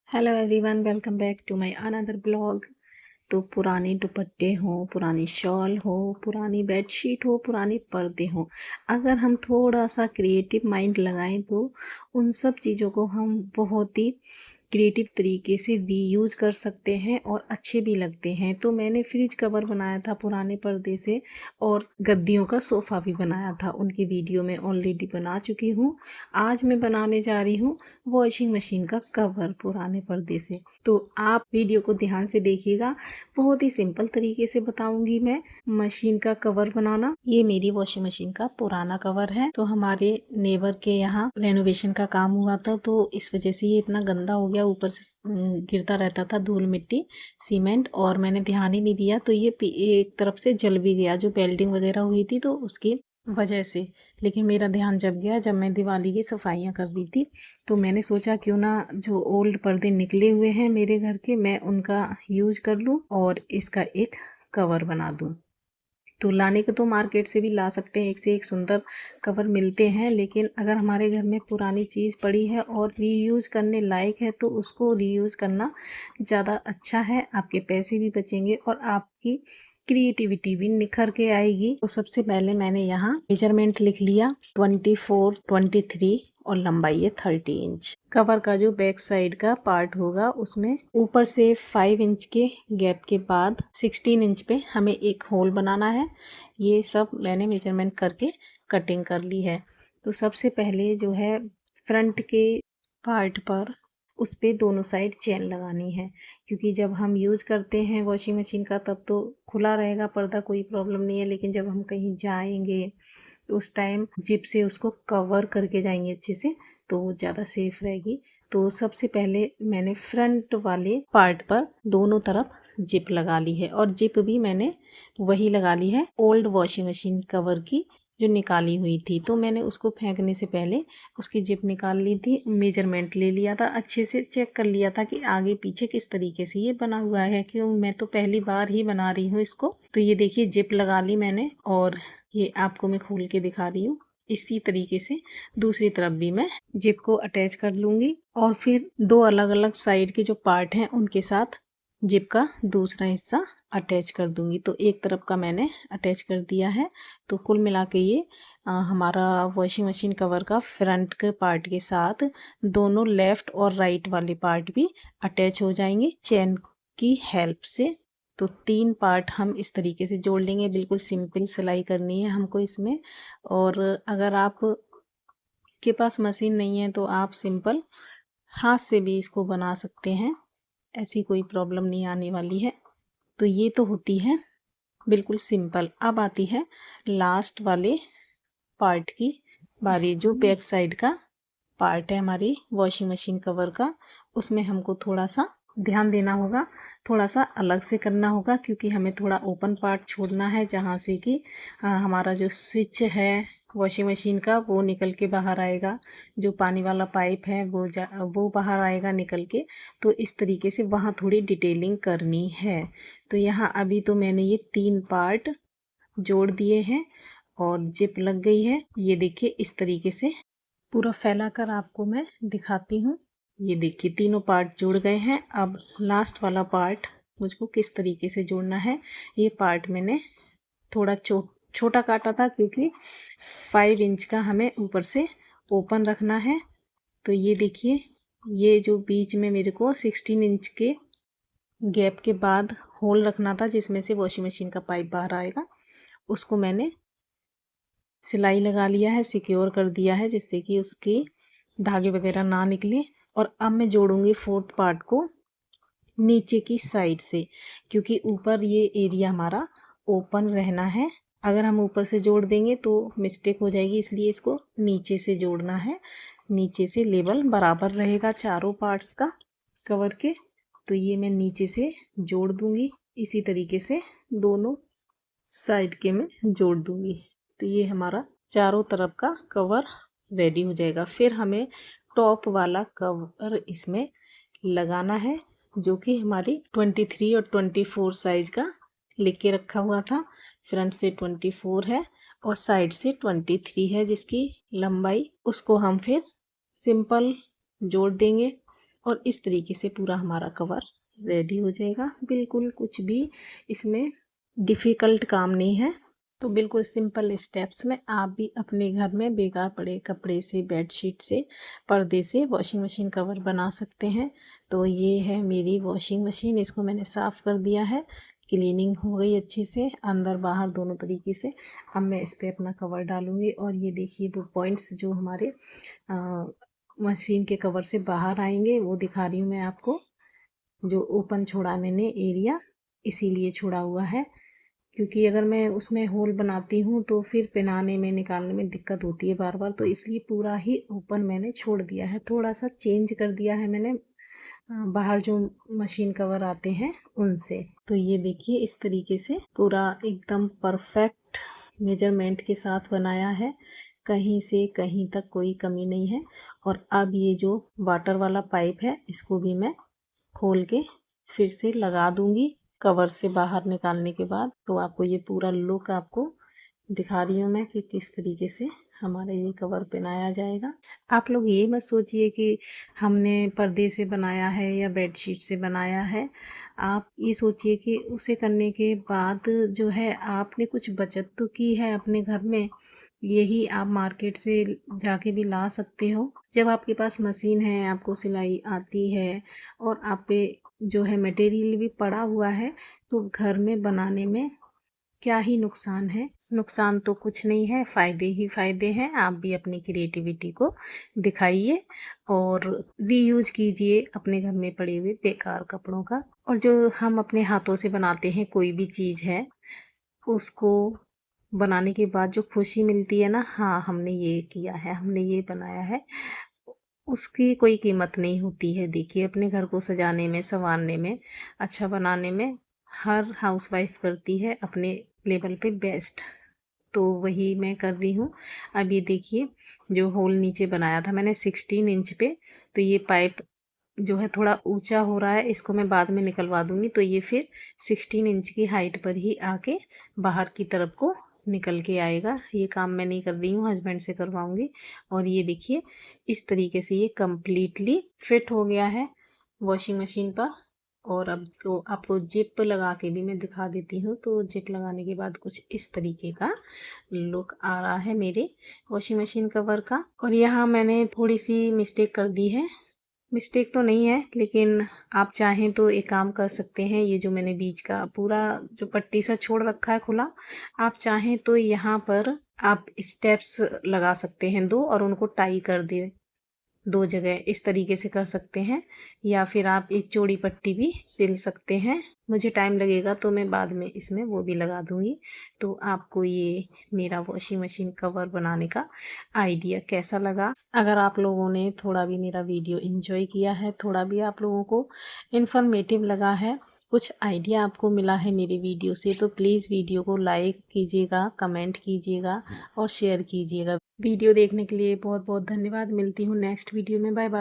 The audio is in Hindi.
Hello everyone, welcome back to my another blog. तो पुराने दुपट्टे हों, पुरानी शॉल हो, पुरानी बेडशीट हो, पुराने पर्दे हों, अगर हम थोड़ा सा क्रिएटिव माइंड लगाएं तो उन सब चीज़ों को हम बहुत ही क्रिएटिव तरीके से रीयूज़ कर सकते हैं और अच्छे भी लगते हैं। तो मैंने फ्रिज कवर बनाया था पुराने पर्दे से और गद्दियों का सोफ़ा भी बनाया था, उनकी वीडियो मैं ऑलरेडी बना चुकी हूँ। आज मैं बनाने जा रही हूँ वॉशिंग मशीन का कवर पुराने पर्दे से। तो आप वीडियो को ध्यान से देखिएगा, बहुत ही सिंपल तरीके से बताऊंगी मैं मशीन का कवर बनाना। ये मेरी वॉशिंग मशीन का पुराना कवर है। तो हमारे नेबर के यहाँ रेनोवेशन का काम हुआ था, तो इस वजह से ये इतना गंदा हो गया, ऊपर से गिरता रहता था धूल मिट्टी सीमेंट, और मैंने ध्यान ही नहीं दिया तो ये एक तरफ से जल भी गया, जो वेल्डिंग वगैरह हुई थी तो उसकी वजह से। लेकिन मेरा ध्यान जब गया जब मैं दिवाली की सफाइयाँ कर रही थी, तो मैंने सोचा क्यों ना जो ओल्ड पर्दे निकले हुए हैं मेरे घर के, मैं उनका यूज कर लूँ और इसका एक कवर बना दूँ। तो लाने को तो मार्केट से भी ला सकते हैं, एक से एक सुंदर कवर मिलते हैं, लेकिन अगर हमारे घर में पुरानी चीज़ पड़ी है और रीयूज़ करने लायक है तो उसको रीयूज़ करना ज़्यादा अच्छा है। आपके पैसे भी बचेंगे और आपकी क्रिएटिविटी भी निखर के आएगी। तो सबसे पहले मैंने यहाँ मेजरमेंट लिख लिया 24, 23 और लंबाई है 30 इंच। कवर का जो बैक साइड का पार्ट होगा उसमें ऊपर से 5 इंच के गैप के बाद 16 इंच पे हमें एक होल बनाना है। ये सब मैंने मेजरमेंट करके कटिंग कर ली है। तो सबसे पहले जो है फ्रंट के पार्ट पर उस पे दोनों साइड चेन लगानी है, क्योंकि जब हम यूज़ करते हैं वॉशिंग मशीन का तब तो खुला रहेगा पर्दा, कोई प्रॉब्लम नहीं है, लेकिन जब हम कहीं जाएंगे तो उस टाइम जिप से उसको कवर करके जाएंगे अच्छे से, तो वो ज़्यादा सेफ रहेगी। तो सबसे पहले मैंने फ्रंट वाले पार्ट पर दोनों तरफ जिप लगा ली है, और जिप भी मैंने वही लगा ली है ओल्ड वॉशिंग मशीन कवर की जो निकाली हुई थी। तो मैंने उसको फेंकने से पहले उसकी जिप निकाल ली थी, मेजरमेंट ले लिया था, अच्छे से चेक कर लिया था कि आगे पीछे किस तरीके से ये बना हुआ है, क्यों मैं तो पहली बार ही बना रही हूँ इसको। तो ये देखिए जिप लगा ली मैंने, और ये आपको मैं खोल के दिखा रही हूँ। इसी तरीके से दूसरी तरफ भी मैं जिप को अटैच कर लूँगी, और फिर दो अलग अलग साइड के जो पार्ट हैं उनके साथ जिप का दूसरा हिस्सा अटैच कर दूँगी। तो एक तरफ का मैंने अटैच कर दिया है। तो कुल मिला के ये हमारा वॉशिंग मशीन कवर का फ्रंट के पार्ट के साथ दोनों लेफ़्ट और राइट वाले पार्ट भी अटैच हो जाएंगे चेन की हेल्प से। तो 3 पार्ट हम इस तरीके से जोड़ लेंगे, बिल्कुल सिंपल सिलाई करनी है हमको इसमें। और अगर आप के पास मशीन नहीं है तो आप सिंपल हाथ से भी इसको बना सकते हैं, ऐसी कोई प्रॉब्लम नहीं आने वाली है। तो ये तो होती है बिल्कुल सिंपल। अब आती है लास्ट वाले पार्ट की बारी, जो बैक साइड का पार्ट है हमारी वॉशिंग मशीन कवर का। उसमें हमको थोड़ा सा ध्यान देना होगा, थोड़ा सा अलग से करना होगा, क्योंकि हमें थोड़ा ओपन पार्ट छोड़ना है, जहाँ से कि हमारा जो स्विच है वॉशिंग मशीन का वो निकल के बाहर आएगा, जो पानी वाला पाइप है वो बाहर आएगा निकल के। तो इस तरीके से वहाँ थोड़ी डिटेलिंग करनी है। तो यहाँ अभी तो मैंने ये 3 पार्ट जोड़ दिए हैं और जिप लग गई है। ये देखिए इस तरीके से पूरा फैला कर आपको मैं दिखाती हूँ। ये देखिए तीनों पार्ट जुड़ गए हैं। अब लास्ट वाला पार्ट मुझको किस तरीके से जोड़ना है, ये पार्ट मैंने थोड़ा छोटा काटा था, क्योंकि 5 इंच का हमें ऊपर से ओपन रखना है। तो ये देखिए, ये जो बीच में मेरे को 16 इंच के गैप के बाद होल रखना था जिसमें से वॉशिंग मशीन का पाइप बाहर आएगा, उसको मैंने सिलाई लगा लिया है, सिक्योर कर दिया है, जिससे कि उसके धागे वगैरह ना निकले। और अब मैं जोड़ूंगी 4th पार्ट को नीचे की साइड से, क्योंकि ऊपर ये एरिया हमारा ओपन रहना है। अगर हम ऊपर से जोड़ देंगे तो मिस्टेक हो जाएगी, इसलिए इसको नीचे से जोड़ना है। नीचे से लेवल बराबर रहेगा चारों पार्ट्स का कवर के। तो ये मैं नीचे से जोड़ दूंगी, इसी तरीके से दोनों साइड के मैं जोड़ दूंगी। तो ये हमारा चारों तरफ का कवर रेडी हो जाएगा। फिर हमें टॉप वाला कवर इसमें लगाना है, जो कि हमारी 23 और 24 साइज का लिख के रखा हुआ था। फ्रंट से 24 है और साइड से 23 है जिसकी लंबाई। उसको हम फिर सिंपल जोड़ देंगे और इस तरीके से पूरा हमारा कवर रेडी हो जाएगा। बिल्कुल कुछ भी इसमें डिफ़िकल्ट काम नहीं है। तो बिल्कुल सिंपल स्टेप्स में आप भी अपने घर में बेकार पड़े कपड़े से, बेडशीट से, पर्दे से वॉशिंग मशीन कवर बना सकते हैं। तो ये है मेरी वॉशिंग मशीन, इसको मैंने साफ़ कर दिया है, क्लीनिंग हो गई अच्छे से अंदर बाहर दोनों तरीके से। अब मैं इस पर अपना कवर डालूँगी और ये देखिए वो पॉइंट्स जो हमारे मशीन के कवर से बाहर आएंगे वो दिखा रही हूँ मैं आपको। जो ओपन छोड़ा मैंने एरिया, इसीलिए छोड़ा हुआ है, क्योंकि अगर मैं उसमें होल बनाती हूँ तो फिर पहनाने में निकालने में दिक्कत होती है बार बार। तो इसलिए पूरा ही ओपन मैंने छोड़ दिया है। थोड़ा सा चेंज कर दिया है मैंने बाहर जो मशीन कवर आते हैं उनसे। तो ये देखिए इस तरीके से पूरा एकदम परफेक्ट मेजरमेंट के साथ बनाया है, कहीं से कहीं तक कोई कमी नहीं है। और अब ये जो वाटर वाला पाइप है इसको भी मैं खोल के फिर से लगा दूंगी कवर से बाहर निकालने के बाद। तो आपको ये पूरा लुक आपको दिखा रही हूँ मैं कि किस तरीके से हमारा ये कवर पहनाया जाएगा। आप लोग ये मत सोचिए कि हमने पर्दे से बनाया है या बेडशीट से बनाया है। आप ये सोचिए कि उसे करने के बाद जो है आपने कुछ बचत तो की है अपने घर में। यही आप मार्केट से जाके भी ला सकते हो। जब आपके पास मशीन है, आपको सिलाई आती है और आप पे जो है मटेरियल भी पड़ा हुआ है, तो घर में बनाने में क्या ही नुकसान है। नुकसान तो कुछ नहीं है, फ़ायदे ही फ़ायदे हैं। आप भी अपनी क्रिएटिविटी को दिखाइए और रीयूज़ कीजिए अपने घर में पड़े हुए बेकार कपड़ों का। और जो हम अपने हाथों से बनाते हैं कोई भी चीज़ है, उसको बनाने के बाद जो खुशी मिलती है ना, हाँ हमने ये किया है, हमने ये बनाया है, उसकी कोई कीमत नहीं होती है। देखिए अपने घर को सजाने में, संवारने में, अच्छा बनाने में हर हाउसवाइफ करती है अपने लेवल पे बेस्ट। तो वही मैं कर रही हूँ। अब ये देखिए जो होल नीचे बनाया था मैंने 16 इंच पे, तो ये पाइप जो है थोड़ा ऊंचा हो रहा है, इसको मैं बाद में निकलवा दूंगी। तो ये फिर 16 इंच की हाइट पर ही आके बाहर की तरफ को निकल के आएगा। ये काम मैं नहीं कर रही हूँ, हस्बैंड से करवाऊंगी। और ये देखिए इस तरीके से ये कम्प्लीटली फिट हो गया है वॉशिंग मशीन पर। और अब तो आपको जिप लगा के भी मैं दिखा देती हूँ। तो जिप लगाने के बाद कुछ इस तरीके का लुक आ रहा है मेरे वॉशिंग मशीन कवर का। और यहाँ मैंने थोड़ी सी मिस्टेक कर दी है, मिस्टेक तो नहीं है, लेकिन आप चाहें तो एक काम कर सकते हैं। ये जो मैंने बीच का पूरा जो पट्टी सा छोड़ रखा है खुला, आप चाहें तो यहाँ पर आप स्टेप्स लगा सकते हैं 2 और उनको टाई कर दे 2 जगह, इस तरीके से कर सकते हैं। या फिर आप एक चौड़ी पट्टी भी सिल सकते हैं। मुझे टाइम लगेगा तो मैं बाद में इसमें वो भी लगा दूँगी। तो आपको ये मेरा वॉशिंग मशीन कवर बनाने का आइडिया कैसा लगा? अगर आप लोगों ने थोड़ा भी मेरा वीडियो एंजॉय किया है, थोड़ा भी आप लोगों को इन्फॉर्मेटिव लगा है, कुछ आइडिया आपको मिला है मेरी वीडियो से, तो प्लीज़ वीडियो को लाइक कीजिएगा, कमेंट कीजिएगा और शेयर कीजिएगा। वीडियो देखने के लिए बहुत बहुत धन्यवाद। मिलती हूँ नेक्स्ट वीडियो में। Bye bye.